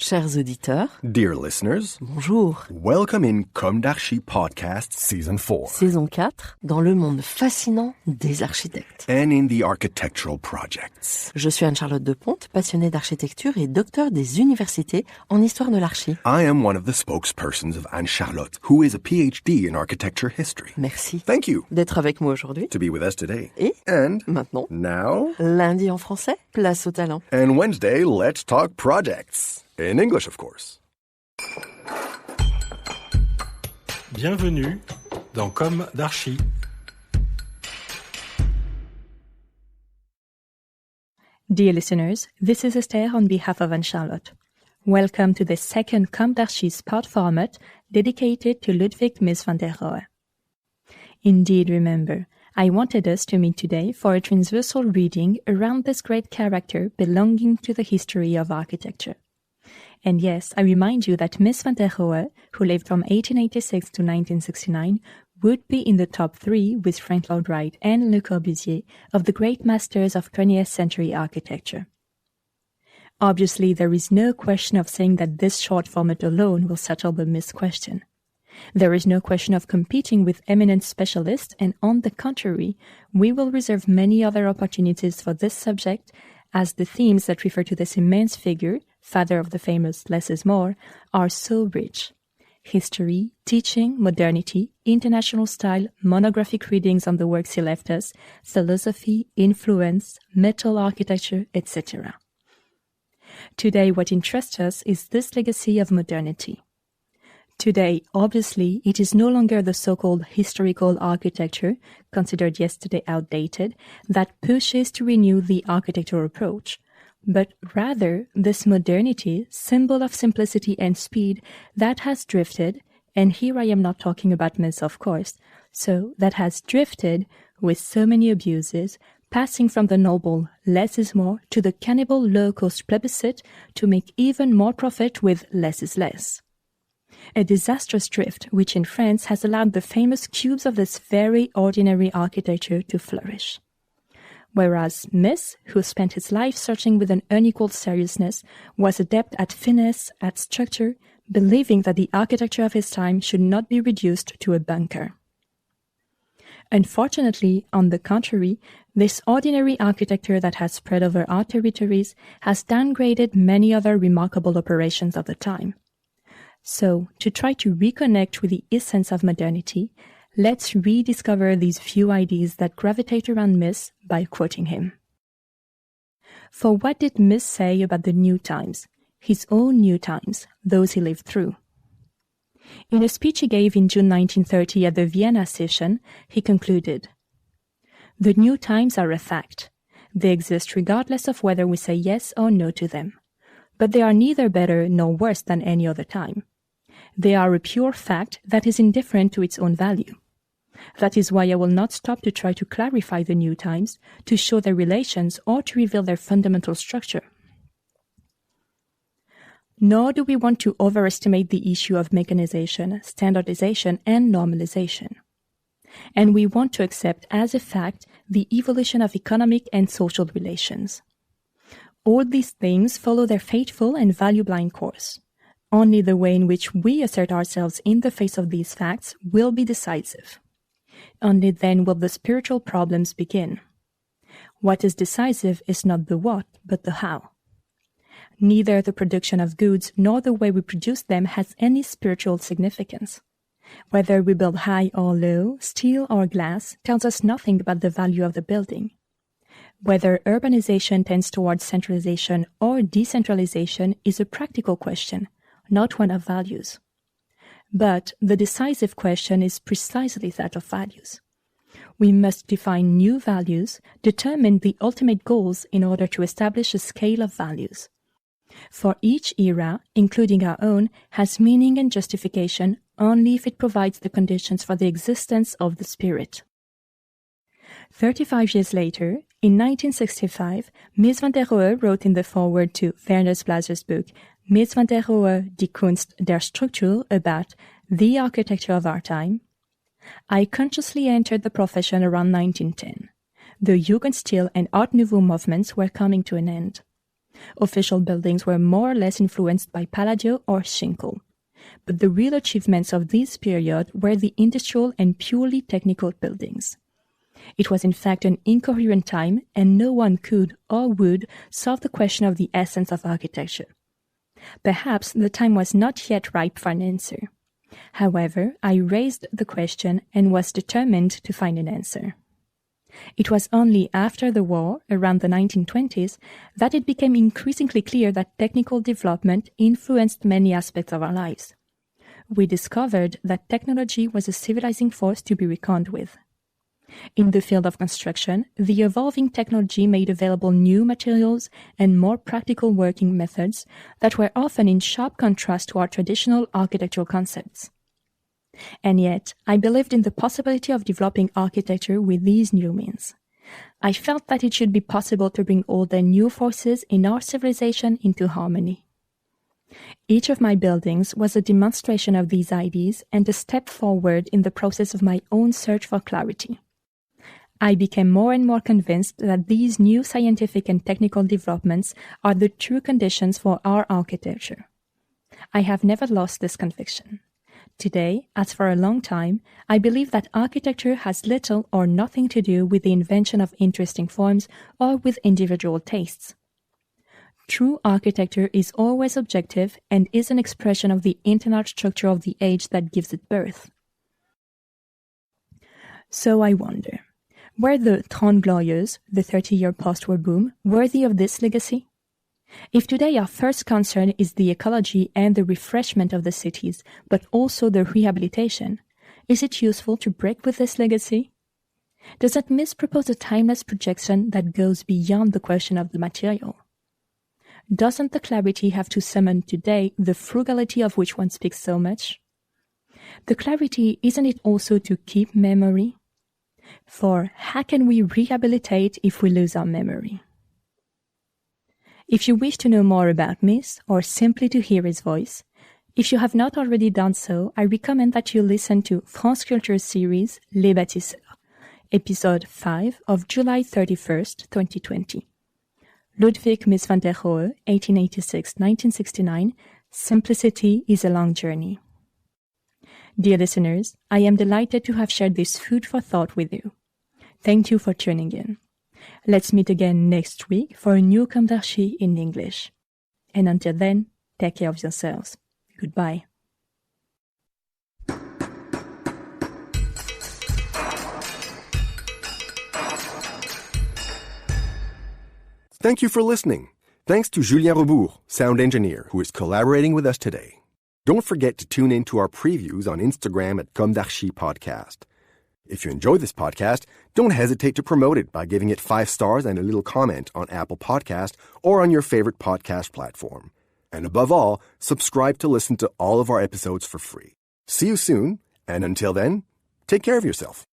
Chers auditeurs, dear listeners, bonjour. Welcome in comdarchipodcast Season 4. Saison 4, dans le monde fascinant des architectes. And in the architectural projects. Je suis Anne-Charlotte Depondt, passionnée d'architecture et docteur des universités en histoire de l'archi. I am one of the spokespersons of Anne-Charlotte, who is a PhD in architecture history. Merci. Thank you. D'être avec moi aujourd'hui. To be with us today. Et And maintenant, now, lundi en français, place au talent. and Wednesday, let's talk projects. In English, of course. Bienvenue dans Comme d'Archi. Dear listeners, this is Esther on behalf of Anne-Charlotte. Welcome to the second Comme d'Archi's part format dedicated to Ludwig Mies van der Rohe. Indeed, remember, I wanted us to meet today for a transversal reading around this great character belonging to the history of architecture. And yes, I remind you that Mies van der Rohe, who lived from 1886 to 1969, would be in the top 3 with Frank Lloyd Wright and Le Corbusier of the great masters of 20th century architecture. Obviously, there is no question of saying that this short format alone will settle the Mies question. There is no question of competing with eminent specialists, and on the contrary, we will reserve many other opportunities for this subject, as the themes that refer to this immense figure, father of the famous less is more, are so rich. History, teaching, modernity, international style, monographic readings on the works he left us, philosophy, influence, metal architecture, etc. Today, what interests us is this legacy of modernity. Today, obviously, it is no longer the so-called historical architecture, considered yesterday outdated, that pushes to renew the architectural approach, but rather this modernity, symbol of simplicity and speed, that has drifted, and here I am not talking about Mies, of course, so that has drifted with so many abuses, passing from the noble less is more to the cannibal low-cost plebiscite to make even more profit with less is less. A disastrous drift which in France has allowed the famous cubes of this very ordinary architecture to flourish. Whereas Mies, who spent his life searching with an unequaled seriousness, was adept at finesse, at structure, believing that the architecture of his time should not be reduced to a bunker. Unfortunately, on the contrary, this ordinary architecture that has spread over our territories has downgraded many other remarkable operations of the time. So, to try to reconnect with the essence of modernity, let's rediscover these few ideas that gravitate around Mies by quoting him. For what did Mies say about the new times, his own new times, those he lived through? In a speech he gave in June 1930 at the Vienna session, he concluded, "The new times are a fact. They exist regardless of whether we say yes or no to them. But they are neither better nor worse than any other time. They are a pure fact that is indifferent to its own value. That is why I will not stop to try to clarify the new times, to show their relations, or to reveal their fundamental structure. Nor do we want to overestimate the issue of mechanization, standardization, and normalization. And we want to accept as a fact the evolution of economic and social relations. All these things follow their fateful and value-blind course. Only the way in which we assert ourselves in the face of these facts will be decisive. Only then will the spiritual problems begin. What is decisive is not the what, but the how. Neither the production of goods nor the way we produce them has any spiritual significance. Whether we build high or low, steel or glass, tells us nothing about the value of the building. Whether urbanization tends towards centralization or decentralization is a practical question, not one of values. But the decisive question is precisely that of values. We must define new values, determine the ultimate goals in order to establish a scale of values. For each era, including our own, has meaning and justification only if it provides the conditions for the existence of the spirit. 35 years later, in 1965, Mies van der Rohe wrote in the foreword to Werner Blaser's book, Mies van der Rohe, die Kunst der Struktur, about the architecture of our time. I consciously entered the profession around 1910. The Jugendstil and Art Nouveau movements were coming to an end. Official buildings were more or less influenced by Palladio or Schinkel. But the real achievements of this period were the industrial and purely technical buildings. It was in fact an incoherent time, and no one could or would solve the question of the essence of architecture. Perhaps the time was not yet ripe for an answer. However, I raised the question and was determined to find an answer. It was only after the war, around the 1920s, that it became increasingly clear that technical development influenced many aspects of our lives. We discovered that technology was a civilizing force to be reckoned with. In the field of construction, the evolving technology made available new materials and more practical working methods that were often in sharp contrast to our traditional architectural concepts. And yet, I believed in the possibility of developing architecture with these new means. I felt that it should be possible to bring all the new forces in our civilization into harmony. Each of my buildings was a demonstration of these ideas and a step forward in the process of my own search for clarity. I became more and more convinced that these new scientific and technical developments are the true conditions for our architecture. I have never lost this conviction. Today, as for a long time, I believe that architecture has little or nothing to do with the invention of interesting forms or with individual tastes. True architecture is always objective and is an expression of the internal structure of the age that gives it birth. So I wonder, were the Trente Glorieuses, the 30-year post-war boom, worthy of this legacy? If today our first concern is the ecology and the refreshment of the cities, but also the rehabilitation, is it useful to break with this legacy? Does that Mies propose a timeless projection that goes beyond the question of the material? Doesn't the clarity have to summon today the frugality of which one speaks so much? The clarity, isn't it also to keep memory? For how can we rehabilitate if we lose our memory? If you wish to know more about Mies, or simply to hear his voice, if you have not already done so, I recommend that you listen to France Culture's series Les Bâtisseurs, episode 5 of July 31st, 2020. Ludwig Mies van der Rohe, 1886-1969, Simplicity is a Long Journey. Dear listeners, I am delighted to have shared this food for thought with you. Thank you for tuning in. Let's meet again next week for a new comdarchi in English. And until then, take care of yourselves. Goodbye. Thank you for listening. Thanks to Julien Rebours, sound engineer, who is collaborating with us today. Don't forget to tune in to our previews on Instagram at comdarchipodcast. If you enjoy this podcast, don't hesitate to promote it by giving it 5 stars and a little comment on Apple Podcast or on your favorite podcast platform. And above all, subscribe to listen to all of our episodes for free. See you soon, and until then, take care of yourself.